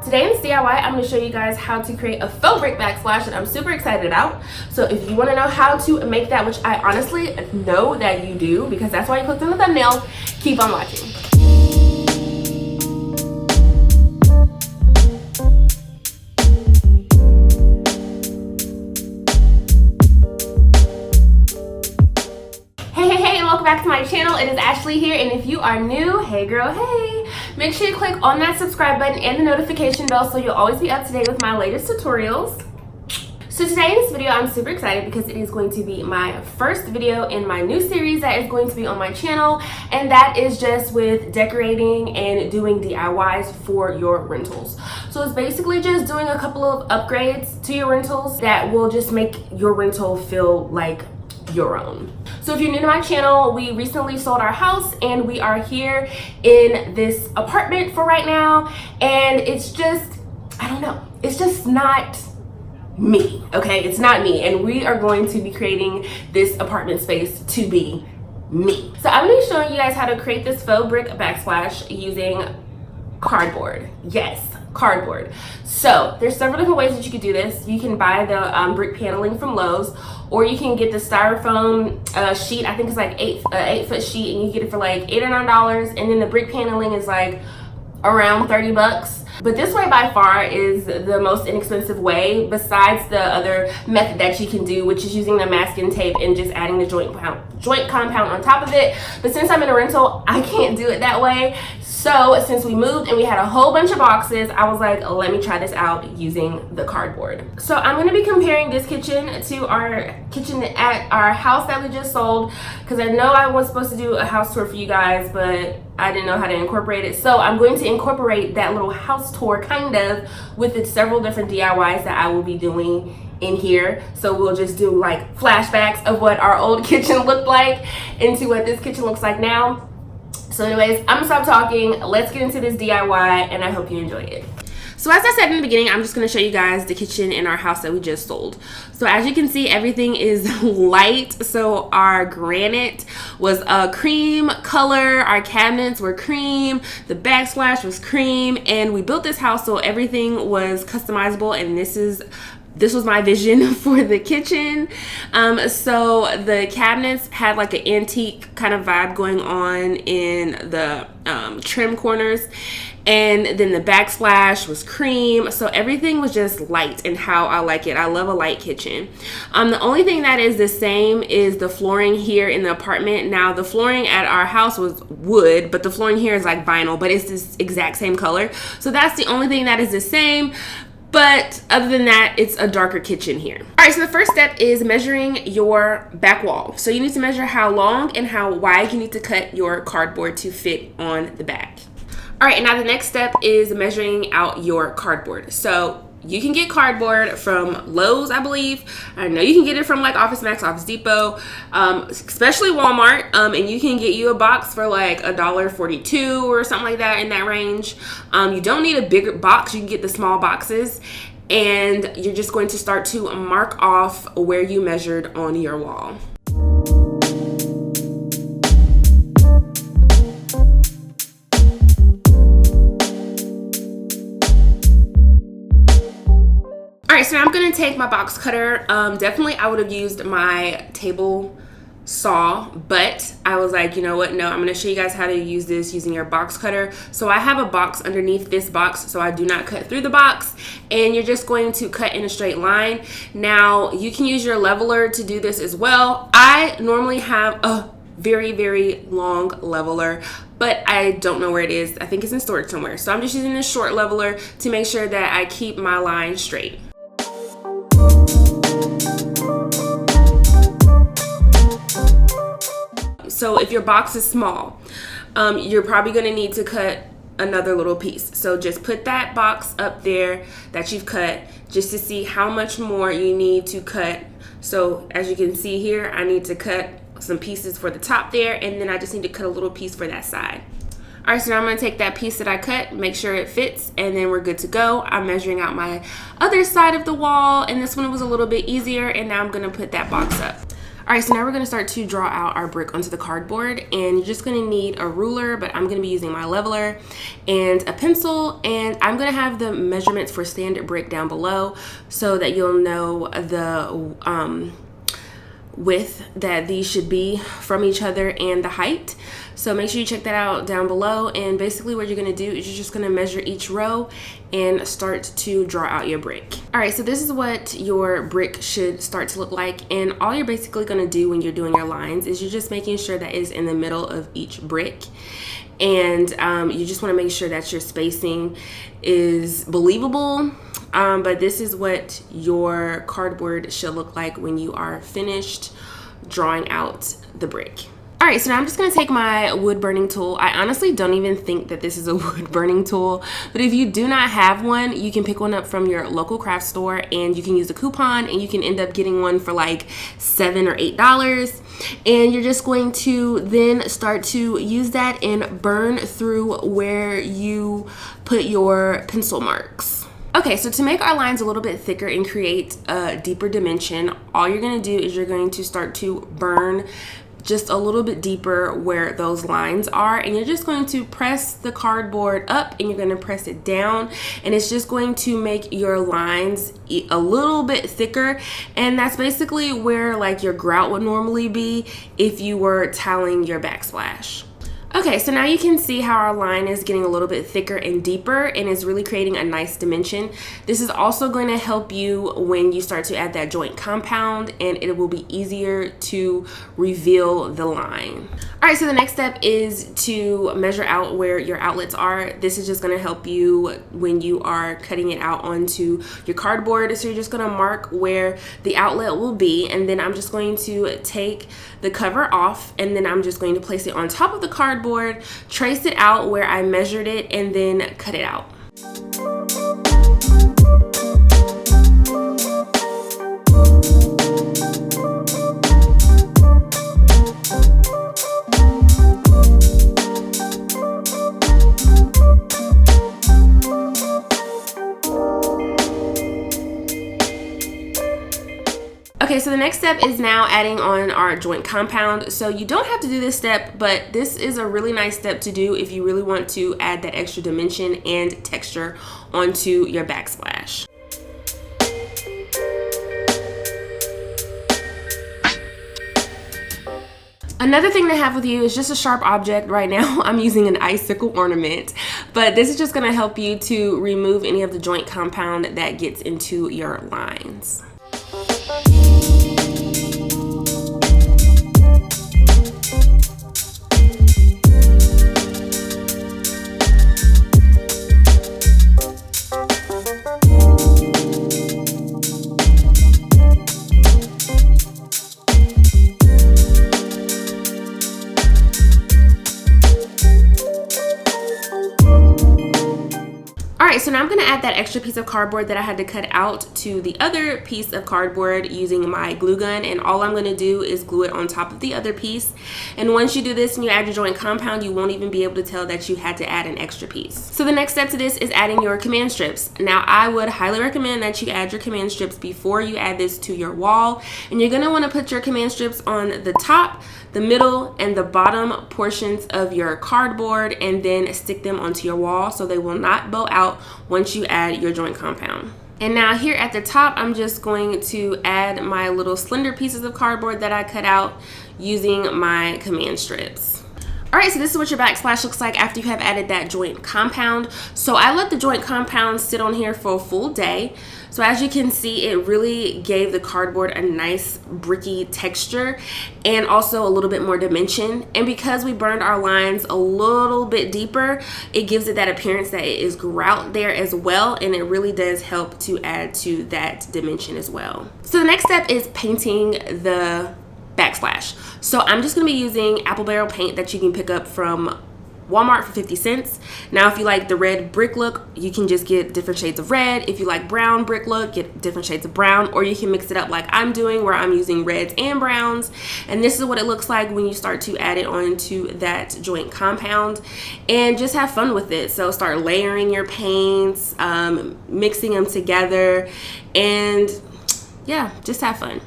Today in this DIY, I'm going to show you guys how to create a faux brick backsplash that I'm super excited about. So if you want to know how to make that, which I honestly know that you do because that's why you clicked on the thumbnail, keep on watching. Welcome back to my channel. It is Ashleigh here, and if you are new, hey girl, hey, make sure you click on that subscribe button and the notification bell so you'll always be up to date with my latest tutorials. So today in this video, I'm super excited because it is going to be my first video in my new series that is going to be on my channel, and that is just with decorating and doing DIYs for your rentals. So it's basically just doing a couple of upgrades to your rentals that will just make your rental feel like your own. So if you're new to my channel, we recently sold our house and we are here in this apartment for right now, and it's just, I don't know, it's just not me, okay? It's not me, and we are going to be creating this apartment space to be me. So I'm going to be showing you guys how to create this faux brick backsplash using cardboard. Yes, cardboard. So there's several different ways that you could do this. You can buy the brick paneling from Lowe's, or you can get the styrofoam sheet. I think it's like 8-foot sheet, and you get it for like $8 or $9, and then the brick paneling is like around 30 bucks. But this way by far is the most inexpensive way, besides the other method that you can do, which is using the masking tape and just adding the joint compound on top of it. But since I'm in a rental, I can't do it that way. So since we moved and we had a whole bunch of boxes, I was like, let me try this out using the cardboard. So I'm going to be comparing this kitchen to our kitchen at our house that we just sold, because I know I was supposed to do a house tour for you guys, but I didn't know how to incorporate it. So I'm going to incorporate that little house tour kind of with the several different DIYs that I will be doing in here. So we'll just do like flashbacks of what our old kitchen looked like into what this kitchen looks like now. So anyways, I'm gonna stop talking. Let's get into this DIY, and I hope you enjoy it. So as I said in the beginning, I'm just gonna show you guys the kitchen in our house that we just sold. So as you can see, everything is light. So our granite was a cream color, our cabinets were cream, the backsplash was cream, and we built this house so everything was customizable, and this was my vision for the kitchen. So the cabinets had like an antique kind of vibe going on in the trim corners, and then the backsplash was cream. So everything was just light and how I like it. I love a light kitchen. The only thing that is the same is the flooring here in the apartment. Now the flooring at our house was wood, but the flooring here is like vinyl, but it's this exact same color. So that's the only thing that is the same. But other than that, it's a darker kitchen here. All right, so the first step is measuring your back wall. So you need to measure how long and how wide you need to cut your cardboard to fit on the back. All right, and now the next step is measuring out your cardboard. So you can get cardboard from Lowe's, I believe. I know you can get it from like Office Max, Office Depot, especially Walmart. And you can get you a box for like $1.42 or something like that, in that range. You don't need a bigger box. You can get the small boxes, and you're just going to start to mark off where you measured on your wall. All right, so now I'm gonna take my box cutter. Definitely I would have used my table saw, but I was like, you know what, no, I'm gonna show you guys how to use this using your box cutter. So I have a box underneath this box, so I do not cut through the box, and you're just going to cut in a straight line. Now you can use your leveler to do this as well. I normally have a very, very long leveler, but I don't know where it is. I think it's in storage somewhere. So I'm just using this short leveler to make sure that I keep my line straight. So if your box is small, you're probably going to need to cut another little piece. So just put that box up there that you've cut just to see how much more you need to cut. So as you can see here, I need to cut some pieces for the top there, and then I just need to cut a little piece for that side. All right, so now I'm going to take that piece that I cut, make sure it fits, and then we're good to go. I'm measuring out my other side of the wall, and this one was a little bit easier, and now I'm going to put that box up. All right, so now we're gonna start to draw out our brick onto the cardboard, and you're just gonna need a ruler, but I'm gonna be using my leveler, and a pencil, and I'm gonna have the measurements for standard brick down below so that you'll know the width that these should be from each other and the height. So make sure you check that out down below, and basically what you're gonna do is you're just gonna measure each row and start to draw out your brick. All right, so this is what your brick should start to look like, and all you're basically gonna do when you're doing your lines is you're just making sure that it's in the middle of each brick, and you just wanna make sure that your spacing is believable. But this is what your cardboard should look like when you are finished drawing out the brick. All right, so now I'm just gonna take my wood burning tool. I honestly don't even think that this is a wood burning tool, but if you do not have one, you can pick one up from your local craft store, and you can use a coupon, and you can end up getting one for like $7 or $8. And you're just going to then start to use that and burn through where you put your pencil marks. Okay, so to make our lines a little bit thicker and create a deeper dimension, all you're gonna do is you're going to start to burn just a little bit deeper where those lines are, and you're just going to press the cardboard up and you're going to press it down, and it's just going to make your lines a little bit thicker, and that's basically where like your grout would normally be if you were toweling your backsplash. Okay, so now you can see how our line is getting a little bit thicker and deeper, and it's really creating a nice dimension. This is also going to help you when you start to add that joint compound, and it will be easier to reveal the line. All right, so the next step is to measure out where your outlets are. This is just going to help you when you are cutting it out onto your cardboard. So you're just going to mark where the outlet will be, and then I'm just going to take the cover off, and then I'm just going to place it on top of the cardboard, trace it out where I measured it, and then cut it out. Okay, so the next step is now adding on our joint compound. So you don't have to do this step, but this is a really nice step to do if you really want to add that extra dimension and texture onto your backsplash. Another thing to have with you is just a sharp object. Right now I'm using an icicle ornament, but this is just going to help you to remove any of the joint compound that gets into your lines. Alright, so now I'm going to add that extra piece of cardboard that I had to cut out to the other piece of cardboard using my glue gun, and all I'm going to do is glue it on top of the other piece. And once you do this and you add your joint compound, you won't even be able to tell that you had to add an extra piece. So the next step to this is adding your command strips. Now I would highly recommend that you add your command strips before you add this to your wall, and you're going to want to put your command strips on the top, the middle, and the bottom portions of your cardboard, and then stick them onto your wall so they will not bow out once you add your joint compound. And now here at the top, I'm just going to add my little slender pieces of cardboard that I cut out using my command strips. All right, so this is what your backsplash looks like after you have added that joint compound. So I let the joint compound sit on here for a full day. So as you can see, it really gave the cardboard a nice bricky texture and also a little bit more dimension. And because we burned our lines a little bit deeper, it gives it that appearance that it is grout there as well, and it really does help to add to that dimension as well. So the next step is painting the backsplash. So I'm just going to be using apple barrel paint that you can pick up from Walmart for 50 cents. Now if you like the red brick look, you can just get different shades of red. If you like brown brick look, get different shades of brown, or you can mix it up like I'm doing where I'm using reds and browns. And this is what it looks like when you start to add it onto that joint compound, and just have fun with it. So start layering your paints, mixing them together, and yeah, just have fun.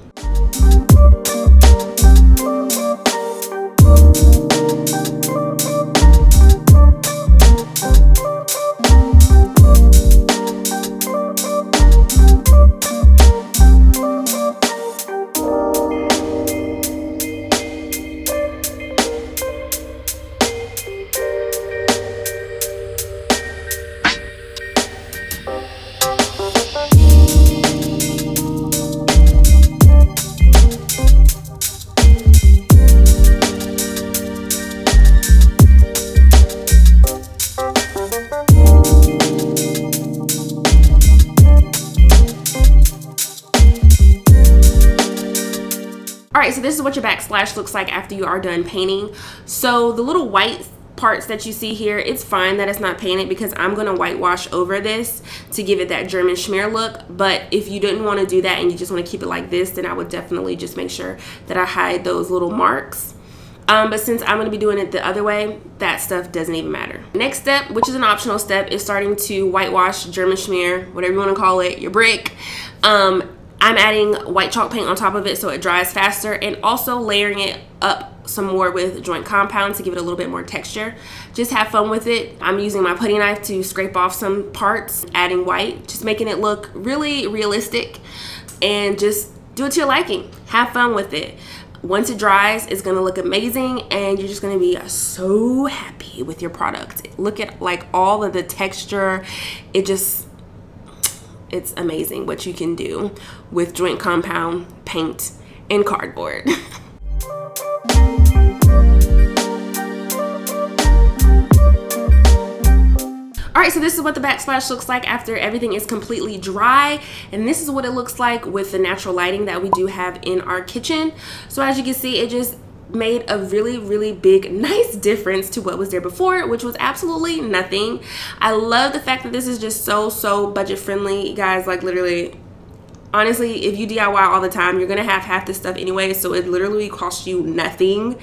right, so this is what your backsplash looks like after you are done painting. So the little white parts that you see here, it's fine that it's not painted because I'm going to whitewash over this to give it that German schmear look. But if you didn't want to do that and you just want to keep it like this, then I would definitely just make sure that I hide those little marks. But since I'm going to be doing it the other way, that stuff doesn't even matter. Next step, which is an optional step, is starting to whitewash, German schmear, whatever you want to call it, your brick. I'm adding white chalk paint on top of it so it dries faster, and also layering it up some more with joint compound to give it a little bit more texture. Just have fun with it. I'm using my putty knife to scrape off some parts, adding white, just making it look really realistic, and just do it to your liking. Have fun with it. Once it dries, it's gonna look amazing and you're just gonna be so happy with your product. Look at like all of the texture. It's amazing what you can do with joint compound, paint, and cardboard. All right, so this is what the backsplash looks like after everything is completely dry, and this is what it looks like with the natural lighting that we do have in our kitchen. So as you can see, it just made a really big nice difference to what was there before, which was absolutely nothing. I love the fact that this is just so budget friendly, guys. Like literally, honestly, if you DIY all the time, you're gonna have half this stuff anyway, so it literally costs you nothing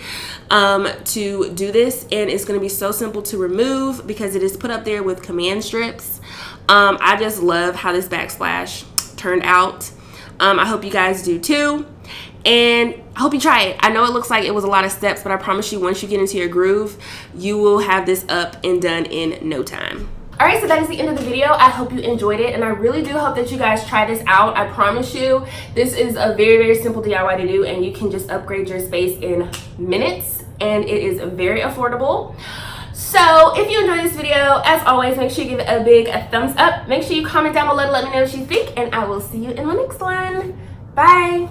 to do this, and it's gonna be so simple to remove because it is put up there with command strips. I just love how this backsplash turned out. I hope you guys do too, and I hope you try it. I know it looks like it was a lot of steps, but I promise you, once you get into your groove, you will have this up and done in no time. Alright, so that is the end of the video. I hope you enjoyed it, and I really do hope that you guys try this out. I promise you, this is a very simple DIY to do, and you can just upgrade your space in minutes, and it is very affordable. So if you enjoyed this video, as always, make sure you give it a big thumbs up. Make sure you comment down below to let me know what you think, and I will see you in the next one. Bye!